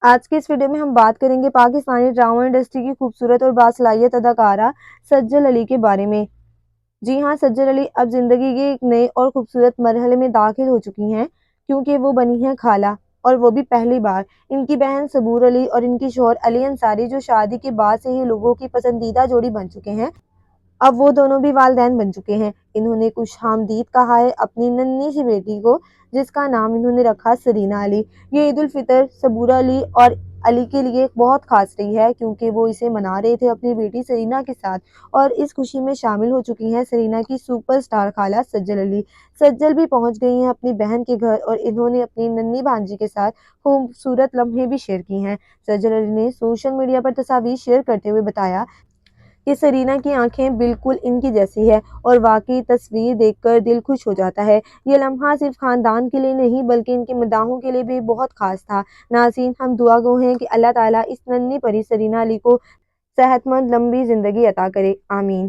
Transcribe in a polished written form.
آج کے اس ویڈیو میں ہم بات کریں گے پاکستانی ڈرامہ انڈسٹری کی خوبصورت اور باصلاحیت اداکارہ سجل علی کے بارے میں۔ جی ہاں، سجل علی اب زندگی کے ایک نئے اور خوبصورت مرحلے میں داخل ہو چکی ہیں، کیونکہ وہ بنی ہیں خالہ، اور وہ بھی پہلی بار۔ ان کی بہن صبور علی اور ان کی شوہر علی انصاری، جو شادی کے بعد سے ہی لوگوں کی پسندیدہ جوڑی بن چکے ہیں، اب وہ دونوں بھی والدین بن چکے ہیں۔ انہوں نے خوش آمدید کہا ہے اپنی ننھی سی بیٹی کو، جس کا نام انہوں نے رکھا سرینا علی۔ یہ عید الفطر صبور علی اور علی کے لیے بہت خاص رہی ہے، کیونکہ وہ اسے منا رہے تھے اپنی بیٹی سرینا کے ساتھ، اور اس خوشی میں شامل ہو چکی ہیں سرینا کی سپر سٹار خالہ سجل علی۔ سجل بھی پہنچ گئی ہیں اپنی بہن کے گھر، اور انہوں نے اپنی ننھی بھانجی کے ساتھ خوبصورت لمحے بھی شیئر کی ہیں۔ سجل علی نے سوشل میڈیا پر تصاویر شیئر کرتے ہوئے بتایا کہ سرینا کی آنکھیں بالکل ان کی جیسی ہے، اور واقعی تصویر دیکھ کر دل خوش ہو جاتا ہے۔ یہ لمحہ صرف خاندان کے لیے نہیں بلکہ ان کے مداحوں کے لیے بھی بہت خاص تھا۔ ناظرین، ہم دعا گو ہیں کہ اللہ تعالیٰ اس ننھی پری سرینا علی کو صحت مند لمبی زندگی عطا کرے، آمین۔